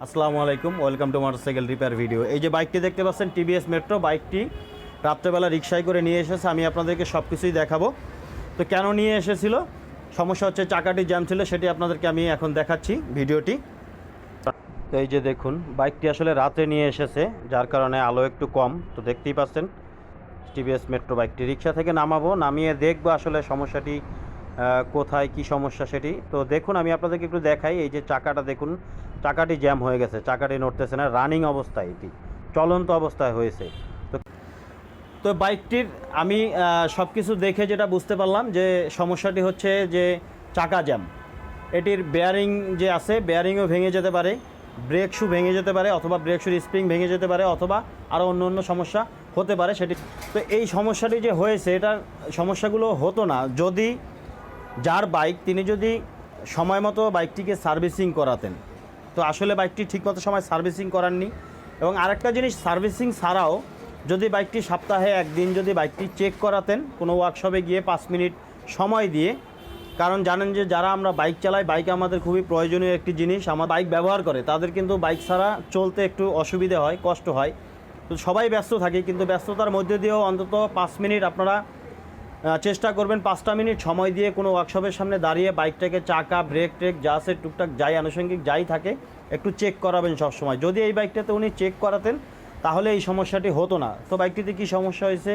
আসসালামু আলাইকুম, welcome to motorcycle repair video. এই যে বাইকটি দেখতে পাচ্ছেন টিভিএস মেট্রো, বাইকটি রাত্রেবেলা রিক্সায় করে নিয়ে এসেছে। আমি আপনাদেরকে সব কিছুই দেখাবো। তো কেন নিয়ে এসেছিল, সমস্যা হচ্ছে চাকাটি জ্যাম ছিল, সেটি আপনাদেরকে আমি এখন দেখাচ্ছি ভিডিওটি। তো এই যে দেখুন, বাইকটি আসলে রাতে নিয়ে এসেছে, যার কারণে আলো একটু কম। তো দেখতেই পাচ্ছেন টিভিএস মেট্রো বাইকটি রিক্সা থেকে নামাবো, নামিয়ে দেখবো আসলে সমস্যাটি কোথায়, কি সমস্যা সেটি। তো দেখুন, আমি আপনাদেরকে একটু দেখাই। এই যে চাকাটা দেখুন, চাকাটি জ্যাম হয়ে গেছে, চাকাটি নড়তেছে না, রানিং অবস্থায়, এটি চলন্ত অবস্থায় হয়েছে। তো তো বাইকটির আমি সব কিছু দেখে যেটা বুঝতে পারলাম যে সমস্যাটি হচ্ছে যে চাকা জ্যাম। এটির বেয়ারিং যে আছে, বেয়ারিংও ভেঙে যেতে পারে, ব্রেক শু ভেঙে যেতে পারে, অথবা ব্রেক শুর স্প্রিং ভেঙে যেতে পারে, অথবা আরও অন্য অন্য সমস্যা হতে পারে সেটি। তো এই সমস্যাটি যে হয়েছে, এটার সমস্যাগুলো হতো না যদি যার বাইক তিনি যদি সময় মতো বাইকটিকে সার্ভিসিং করাতেন। তো আসলে বাইকটি ঠিকমতো সময় সার্ভিসিং করাননি। এবং আরেকটা জিনিস, সার্ভিসিং ছাড়াও যদি বাইকটি সপ্তাহে একদিন যদি বাইকটি চেক করাতেন কোনো ওয়ার্কশপে গিয়ে 5 মিনিট সময় দিয়ে। কারণ জানেন যে যারা আমরা বাইক চালাই, বাইক আমাদের খুবই প্রয়োজনীয় একটি জিনিস, আমার বাইক ব্যবহার করে তাদের কিন্তু বাইক ছাড়া চলতে একটু অসুবিধা হয়, কষ্ট হয়। তো সবাই ব্যস্ত থাকে, কিন্তু ব্যস্ততার মধ্যে দিয়েও অন্তত 5 মিনিট আপনারা চেষ্টা করবেন 5টা মিনিট সময় দিয়ে কোনো ওয়ার্কশপের সামনে দাঁড়িয়ে বাইকটাকে চাকা, ব্রেক ট্রেক যা আছে টুকটাক যাই আনুষঙ্গিক যাই থাকে একটু চেক করাবেন সবসময়। যদি এই বাইকটাতে উনি চেক করাতেন তাহলে এই সমস্যাটি হতো না। তো বাইকটিতে কী সমস্যা হয়েছে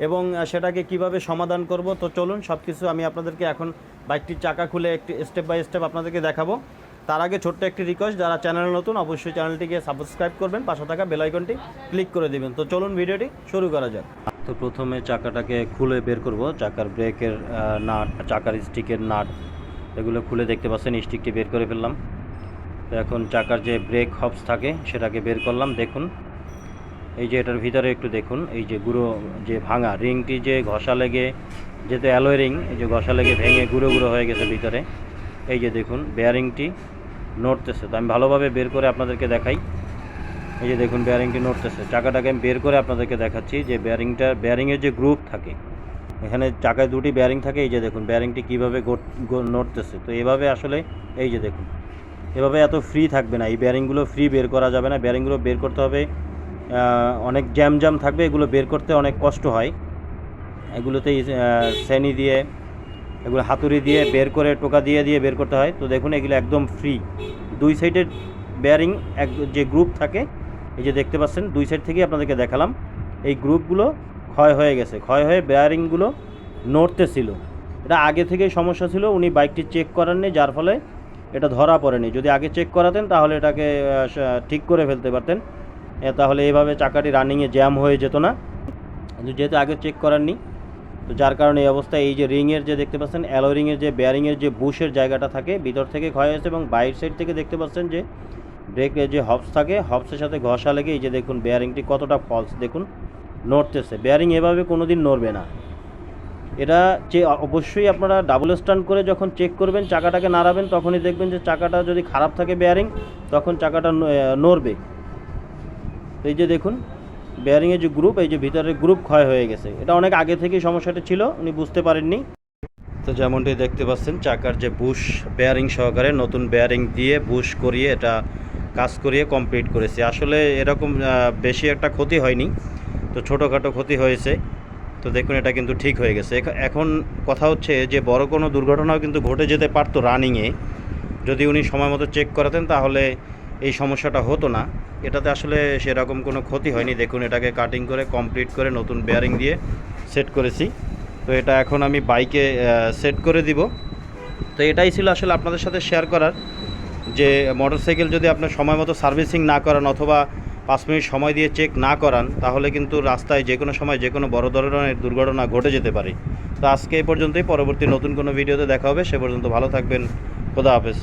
এবং সেটাকে কিভাবে সমাধান করব, তো চলুন সব কিছু আমি আপনাদেরকে এখন বাইকটির চাকা খুলে একটি স্টেপ বাই স্টেপ আপনাদেরকে দেখাবো। তার আগে ছোট্ট একটি রিকোয়েস্ট, যারা চ্যানেল নতুন অবশ্যই চ্যানেলটিকে সাবস্ক্রাইব করবেন, পাশে থাকা বেল আইকনটি ক্লিক করে দিবেন। তো চলুন ভিডিওটি শুরু করা যাক। তো প্রথমে চাকাটাকে খুলে বের করব, চাকার ব্রেকের নাট, চাকার স্টিকের নাট, এগুলো খুলে দেখতে পাচ্ছেন স্টিকটি বের করে ফেললাম। তো এখন চাকার যে ব্রেক হবস থাকে সেটাকে বের করলাম। দেখুন এই যে এটার ভিতরে একটু দেখুন, এই যে গুঁড়ো যে ভাঙা রিংটি যে ঘষা লেগে, যেহেতু অ্যালয় রিং, এই যে ঘষা লেগে ভেঙে গুঁড়ো গুঁড়ো হয়ে গেছে ভিতরে। এই যে দেখুন বেয়ারিংটি নড়তেছে। তো আমি ভালোভাবে বের করে আপনাদেরকে দেখাই। এই যে দেখুন বেয়ারিংটি নড়তেছে। চাকাটাকে আমি বের করে আপনাদেরকে দেখাচ্ছি যে বেয়ারিংয়ের যে গ্রুপ থাকে, এখানে চাকায় দুটি বেয়ারিং থাকে। এই যে দেখুন বেয়ারিংটি কীভাবে নড়তেছে। তো এভাবে আসলে এই যে দেখুন, এভাবে এত ফ্রি থাকবে না, এই বেয়ারিংগুলো ফ্রি বের করা যাবে না। বেয়ারিংগুলো বের করতে হবে, অনেক জ্যাম থাকবে, এগুলো বের করতে অনেক কষ্ট হয়। এগুলোতে শ্রেণী দিয়ে, এগুলো হাতুড়ি দিয়ে বের করে, টোকা দিয়ে দিয়ে বের করতে হয়। তো দেখুন এগুলো একদম ফ্রি। দুই সাইডের বেয়ারিং যে গ্রুপ থাকে, এই যে দেখতে পাচ্ছেন দুই সাইড থেকেই আপনাদেরকে দেখালাম, এই গ্রুপগুলো ক্ষয় হয়ে গেছে, ক্ষয় হয়ে বেয়ারিংগুলো নড়তেছিল। এটা আগে থেকেই সমস্যা ছিল, উনি বাইকটি চেক করাননি, যার ফলে এটা ধরা পড়েনি। যদি আগে চেক করাতেন তাহলে এটাকে ঠিক করে ফেলতে পারতেন, তাহলে এইভাবে চাকাটি রানিংয়ে জ্যাম হয়ে যেত না। কিন্তু যেহেতু আগে চেক করাননি, তো যার কারণে এই অবস্থায় এই যে রিংয়ের যে দেখতে পাচ্ছেন অ্যালয় রিংয়ের যে বেয়ারিংয়ের যে বুশের জায়গাটা থাকে ভিতর থেকে ক্ষয় হয়েছে, এবং বাইরের সাইড থেকে দেখতে পাচ্ছেন যে ব্রেকের যে হবস থাকে, হবসের সাথে ঘষা লেগে এই যে দেখুন বেয়ারিংটি কতটা ফলস, দেখুন নড়তেছে। বেয়ারিং এভাবে কোনো দিন নড়বে না। এটা যে অবশ্যই আপনারা ডাবল স্ট্যান্ড করে যখন চেক করবেন, চাকাটাকে নাড়াবেন, তখনই দেখবেন যে চাকাটা যদি খারাপ থাকে বেয়ারিং, তখন চাকাটা নড়বে। তো এই যে দেখুন বেয়ারিংয়ের যে গ্রুপ, এই যে ভিতরের গ্রুপ ক্ষয় হয়ে গেছে। এটা অনেক আগে থেকেই সমস্যাটা ছিল, উনি বুঝতে পারেননি। তো যেমনটি দেখতে পাচ্ছেন চাকার যে বুশ বেয়ারিং সহকারে নতুন বেয়ারিং দিয়ে বুশ করিয়ে এটা কাজ করিয়ে কমপ্লিট করেছি। আসলে এরকম বেশি একটা ক্ষতি হয়নি, তো ছোটোখাটো ক্ষতি হয়েছে। তো দেখুন এটা কিন্তু ঠিক হয়ে গেছে। এখন কথা হচ্ছে যে বড় কোনো দুর্ঘটনাও কিন্তু ঘটে যেতে পারতো রানিংয়ে, যদি উনি সময় মতো চেক করাতেন তাহলে এই সমস্যাটা হতো না। এটাতে আসলে সেরকম কোনো ক্ষতি হয়নি। দেখুন এটাকে কাটিং করে কমপ্লিট করে নতুন বেয়ারিং দিয়ে সেট করেছি। তো এটা এখন আমি বাইকে সেট করে দিব। তো এটাই ছিল আসলে আপনাদের সাথে শেয়ার করার, যে মোটরসাইকেল যদি আপনার সময় মতো সার্ভিসিং না করান অথবা 5 মিনিট সময় দিয়ে চেক না করান, তাহলে কিন্তু রাস্তায় যে কোনো সময় যে কোনো বড় ধরনের দুর্ঘটনা ঘটে যেতে পারে। তো আজকে এই পর্যন্তই, পরবর্তী নতুন কোনো ভিডিওতে দেখা হবে। সে পর্যন্ত ভালো থাকবেন, খোদা হাফেজ।